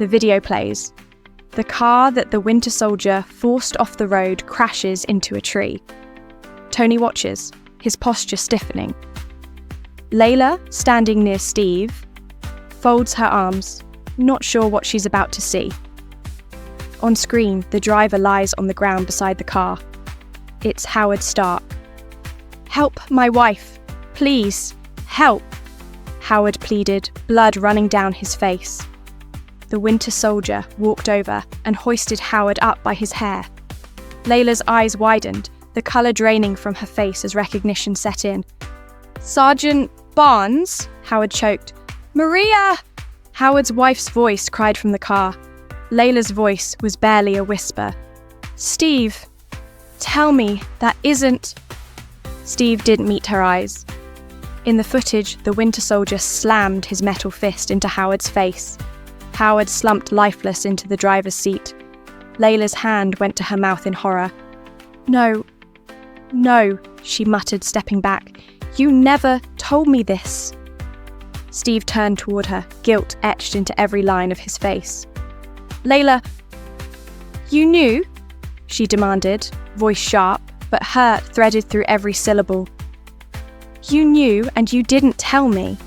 The video plays. The car that the Winter Soldier forced off the road crashes into a tree. Tony watches, his posture stiffening. Laila, standing near Steve, folds her arms, not sure what she's about to see. On screen, the driver lies on the ground beside the car. It's Howard Stark. "Help my wife, please, help," Howard pleaded, blood running down his face. The Winter Soldier walked over and hoisted Howard up by his hair. Layla's eyes widened, the colour draining from her face as recognition set in. "Sergeant Barnes," Howard choked. "Maria!" Howard's wife's voice cried from the car. Layla's voice was barely a whisper. "Steve, tell me that isn't..." Steve didn't meet her eyes. In the footage, the Winter Soldier slammed his metal fist into Howard's face. Howard slumped lifeless into the driver's seat. Layla's hand went to her mouth in horror. No, she muttered, stepping back. "You never told me this." Steve turned toward her, guilt etched into every line of his face. "Layla, you knew?" she demanded, voice sharp, but hurt threaded through every syllable. "You knew and you didn't tell me."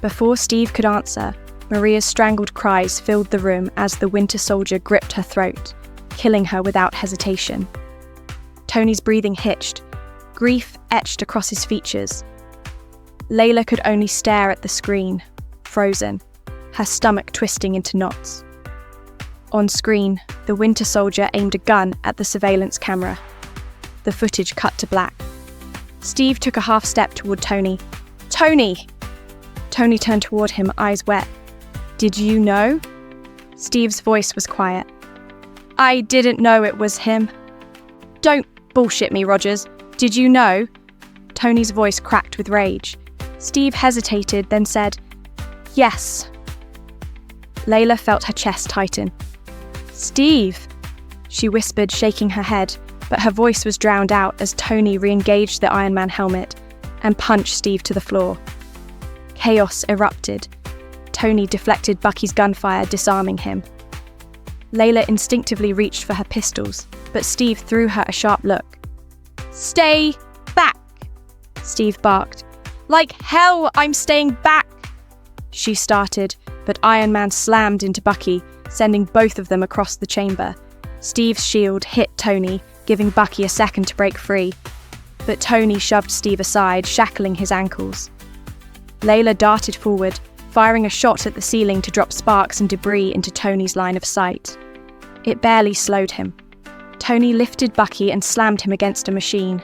Before Steve could answer, Maria's strangled cries filled the room as the Winter Soldier gripped her throat, killing her without hesitation. Tony's breathing hitched, grief etched across his features. Layla could only stare at the screen, frozen, her stomach twisting into knots. On screen, the Winter Soldier aimed a gun at the surveillance camera. The footage cut to black. Steve took a half step toward Tony. "Tony!" Tony turned toward him, eyes wet. "Did you know?" Steve's voice was quiet. "I didn't know it was him." "Don't bullshit me, Rogers. Did you know?" Tony's voice cracked with rage. Steve hesitated, then said, "Yes." Layla felt her chest tighten. "Steve," she whispered, shaking her head, but her voice was drowned out as Tony re-engaged the Iron Man helmet and punched Steve to the floor. Chaos erupted. Tony deflected Bucky's gunfire, disarming him. Layla instinctively reached for her pistols, but Steve threw her a sharp look. "Stay back," Steve barked. "Like hell, I'm staying back," she started, but Iron Man slammed into Bucky, sending both of them across the chamber. Steve's shield hit Tony, giving Bucky a second to break free, but Tony shoved Steve aside, shackling his ankles. Layla darted forward, firing a shot at the ceiling to drop sparks and debris into Tony's line of sight. It barely slowed him. Tony lifted Bucky and slammed him against a machine.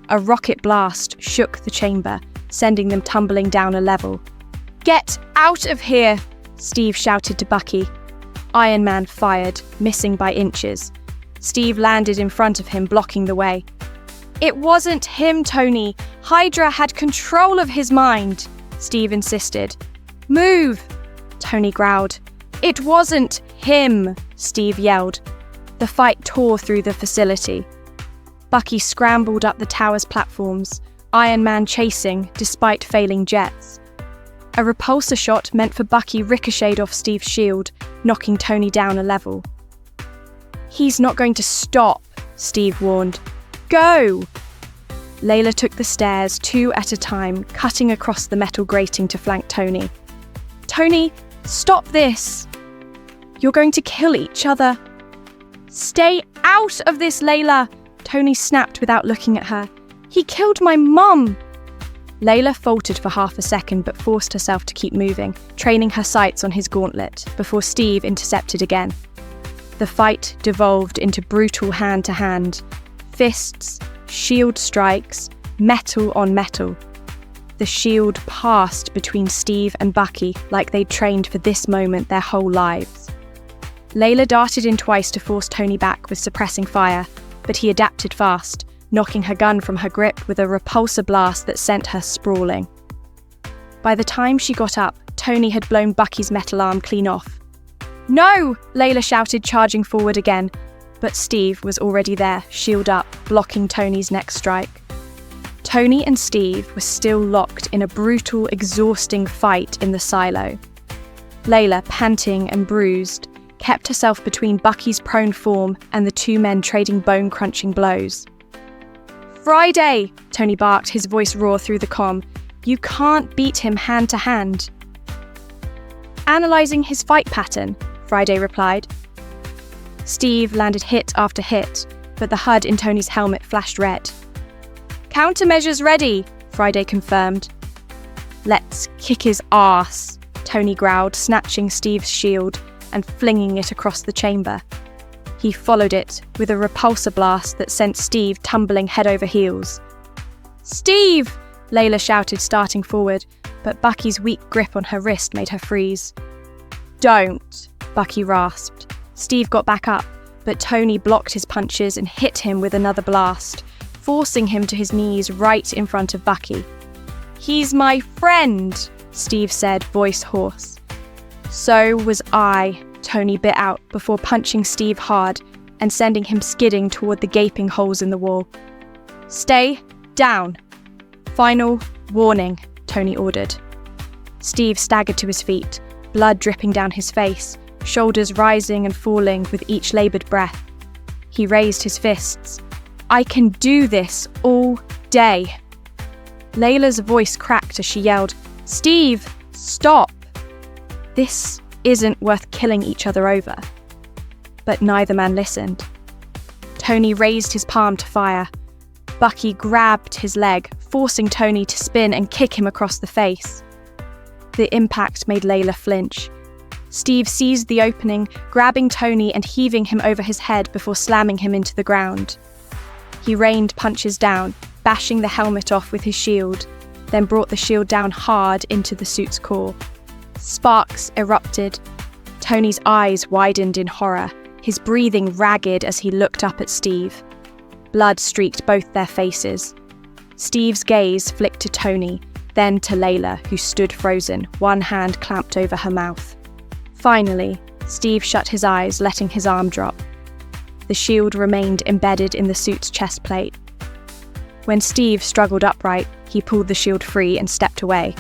A rocket blast shook the chamber, sending them tumbling down a level. "Get out of here!" Steve shouted to Bucky. Iron Man fired, missing by inches. Steve landed in front of him, blocking the way. "It wasn't him, Tony. Hydra had control of his mind," Steve insisted. "Move!" Tony growled. "It wasn't him," Steve yelled. The fight tore through the facility. Bucky scrambled up the tower's platforms, Iron Man chasing despite failing jets. A repulsor shot meant for Bucky ricocheted off Steve's shield, knocking Tony down a level. "He's not going to stop," Steve warned. "Go!" Layla took the stairs, two at a time, cutting across the metal grating to flank Tony. "Tony, stop this! You're going to kill each other." "Stay out of this, Layla!" Tony snapped without looking at her. "He killed my mum!" Layla faltered for half a second but forced herself to keep moving, training her sights on his gauntlet, before Steve intercepted again. The fight devolved into brutal hand-to-hand. Fists, shield strikes, metal on metal. The shield passed between Steve and Bucky like they'd trained for this moment their whole lives. Layla darted in twice to force Tony back with suppressing fire, but he adapted fast, knocking her gun from her grip with a repulsor blast that sent her sprawling. By the time she got up, Tony had blown Bucky's metal arm clean off. "No!" Layla shouted, charging forward again, but Steve was already there, shield up, blocking Tony's next strike. Tony and Steve were still locked in a brutal, exhausting fight in the silo. Laila, panting and bruised, kept herself between Bucky's prone form and the two men trading bone-crunching blows. "Friday!" Tony barked, his voice raw through the comm. "You can't beat him hand to hand." "Analysing his fight pattern," Friday replied. Steve landed hit after hit, but the HUD in Tony's helmet flashed red. "Countermeasures ready," Friday confirmed. "Let's kick his ass," Tony growled, snatching Steve's shield and flinging it across the chamber. He followed it with a repulsor blast that sent Steve tumbling head over heels. "Steve!" Laila shouted, starting forward, but Bucky's weak grip on her wrist made her freeze. "Don't!" Bucky rasped. Steve got back up, but Tony blocked his punches and hit him with another blast, forcing him to his knees right in front of Bucky. "He's my friend," Steve said, voice hoarse. "So was I," Tony bit out before punching Steve hard and sending him skidding toward the gaping holes in the wall. "Stay down. Final warning," Tony ordered. Steve staggered to his feet, blood dripping down his face, shoulders rising and falling with each laboured breath. He raised his fists. "I can do this all day." Layla's voice cracked as she yelled, "Steve, stop! This isn't worth killing each other over." But neither man listened. Tony raised his palm to fire. Bucky grabbed his leg, forcing Tony to spin and kick him across the face. The impact made Laila flinch. Steve seized the opening, grabbing Tony and heaving him over his head before slamming him into the ground. He rained punches down, bashing the helmet off with his shield, then brought the shield down hard into the suit's core. Sparks erupted. Tony's eyes widened in horror, his breathing ragged as he looked up at Steve. Blood streaked both their faces. Steve's gaze flicked to Tony, then to Laila, who stood frozen, one hand clamped over her mouth. Finally, Steve shut his eyes, letting his arm drop. The shield remained embedded in the suit's chest plate. When Steve struggled upright, he pulled the shield free and stepped away.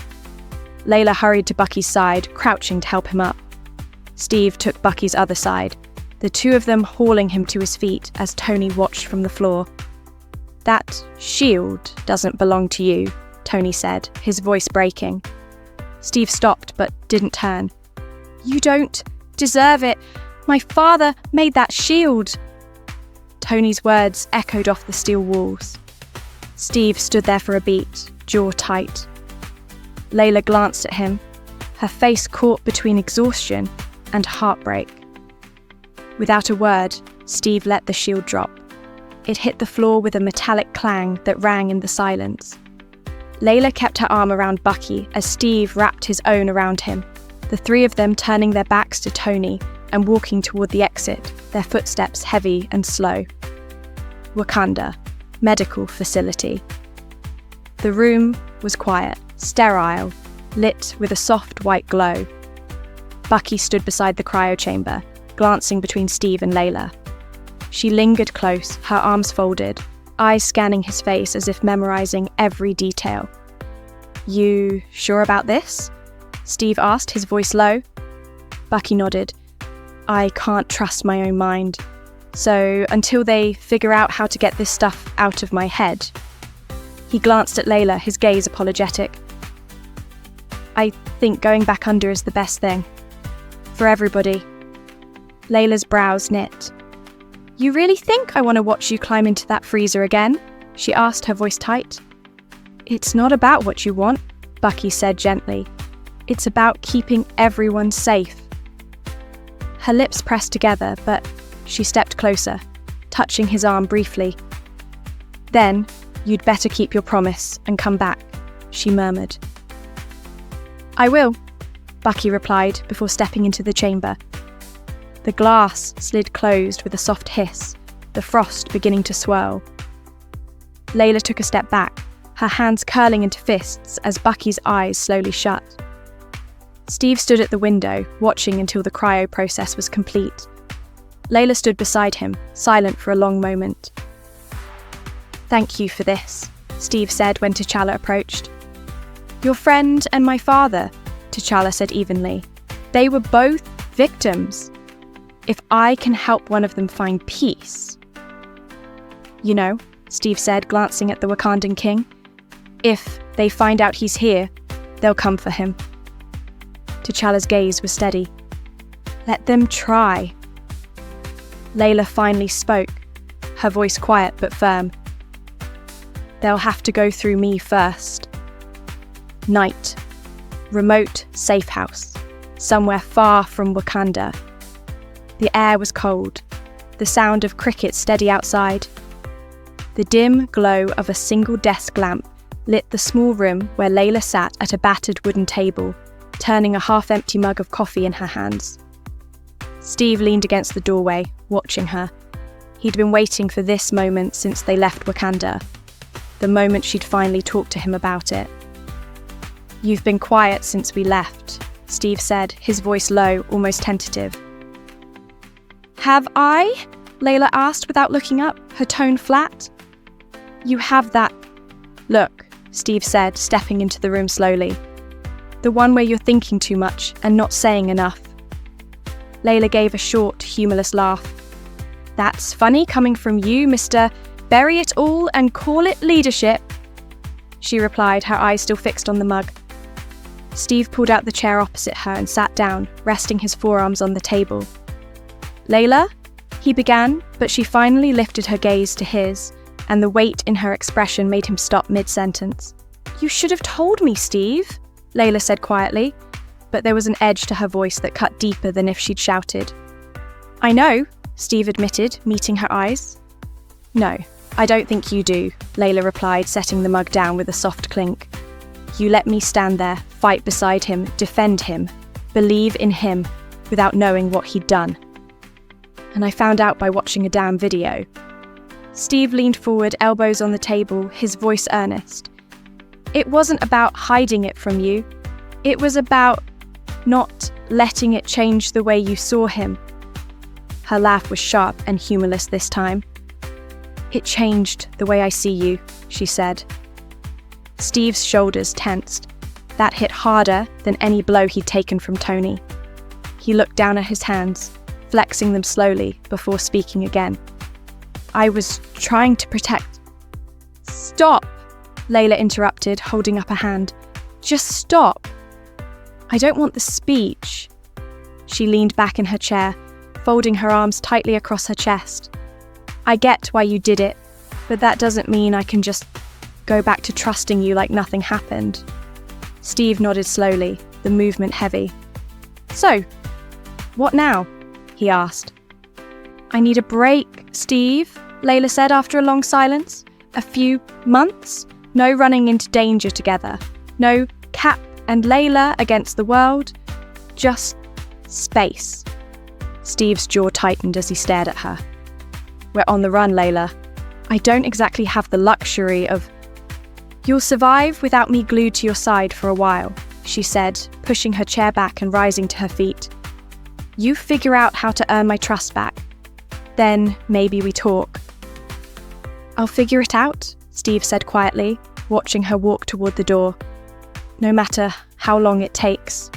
Laila hurried to Bucky's side, crouching to help him up. Steve took Bucky's other side, the two of them hauling him to his feet as Tony watched from the floor. "That shield doesn't belong to you," Tony said, his voice breaking. Steve stopped but didn't turn. "You don't deserve it. My father made that shield." Tony's words echoed off the steel walls. Steve stood there for a beat, jaw tight. Laila glanced at him, her face caught between exhaustion and heartbreak. Without a word, Steve let the shield drop. It hit the floor with a metallic clang that rang in the silence. Laila kept her arm around Bucky as Steve wrapped his own around him, the three of them turning their backs to Tony and walking toward the exit, their footsteps heavy and slow. Wakanda, medical facility. The room was quiet, sterile, lit with a soft white glow. Bucky stood beside the cryo chamber, glancing between Steve and Laila. She lingered close, her arms folded, eyes scanning his face as if memorizing every detail. "You sure about this?" Steve asked, his voice low. Bucky nodded. "I can't trust my own mind. So until they figure out how to get this stuff out of my head." He glanced at Laila, his gaze apologetic. "I think going back under is the best thing. For everybody." Layla's brows knit. "You really think I want to watch you climb into that freezer again?" she asked, her voice tight. "It's not about what you want," Bucky said gently. "It's about keeping everyone safe." Her lips pressed together, but she stepped closer, touching his arm briefly. "Then, you'd better keep your promise and come back," she murmured. "I will," Bucky replied before stepping into the chamber. The glass slid closed with a soft hiss, the frost beginning to swirl. Laila took a step back, her hands curling into fists as Bucky's eyes slowly shut. Steve stood at the window, watching until the cryo process was complete. Laila stood beside him, silent for a long moment. "Thank you for this," Steve said when T'Challa approached. "Your friend and my father," T'Challa said evenly, They were both victims. If I can help one of them find peace... You know, Steve said, glancing at the Wakandan king, if they find out he's here, they'll come for him. T'Challa's gaze was steady. Let them try. Laila finally spoke, her voice quiet but firm. They'll have to go through me first. Night. Remote safe house. Somewhere far from Wakanda. The air was cold. The sound of crickets steady outside. The dim glow of a single desk lamp lit the small room where Laila sat at a battered wooden table, turning a half-empty mug of coffee in her hands. Steve leaned against the doorway, watching her. He'd been waiting for this moment since they left Wakanda, the moment she'd finally talked to him about it. You've been quiet since we left, Steve said, his voice low, almost tentative. Have I? Laila asked without looking up, her tone flat. You have that look, Steve said, stepping into the room slowly. The one where you're thinking too much and not saying enough. Laila gave a short, humourless laugh. That's funny coming from you, Mr. Bury it all and call it leadership, she replied, her eyes still fixed on the mug. Steve pulled out the chair opposite her and sat down, resting his forearms on the table. Laila? He began, but she finally lifted her gaze to his, and the weight in her expression made him stop mid-sentence. You should have told me, Steve, Laila said quietly, but there was an edge to her voice that cut deeper than if she'd shouted. I know, Steve admitted, meeting her eyes. No, I don't think you do, Laila replied, setting the mug down with a soft clink. You let me stand there, fight beside him, defend him, believe in him, without knowing what he'd done. And I found out by watching a damn video. Steve leaned forward, elbows on the table, his voice earnest. It wasn't about hiding it from you. It was about not letting it change the way you saw him. Her laugh was sharp and humourless this time. It changed the way I see you, she said. Steve's shoulders tensed. That hit harder than any blow he'd taken from Tony. He looked down at his hands, flexing them slowly before speaking again. I was trying to protect... Stop! Laila interrupted, holding up a hand. Just stop. I don't want the speech. She leaned back in her chair, folding her arms tightly across her chest. I get why you did it, but that doesn't mean I can just go back to trusting you like nothing happened. Steve nodded slowly, the movement heavy. So, what now? He asked. I need a break, Steve, Laila said after a long silence. A few months? No running into danger together. No Cap and Laila against the world. Just space. Steve's jaw tightened as he stared at her. We're on the run, Laila. I don't exactly have the luxury of... You'll survive without me glued to your side for a while, she said, pushing her chair back and rising to her feet. You figure out how to earn my trust back. Then maybe we talk. I'll figure it out, Steve said quietly, watching her walk toward the door. No matter how long it takes.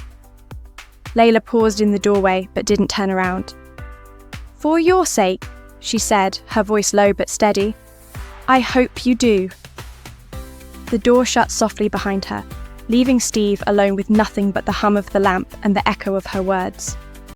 Laila paused in the doorway but didn't turn around. For your sake, she said, her voice low but steady. I hope you do. The door shut softly behind her, leaving Steve alone with nothing but the hum of the lamp and the echo of her words.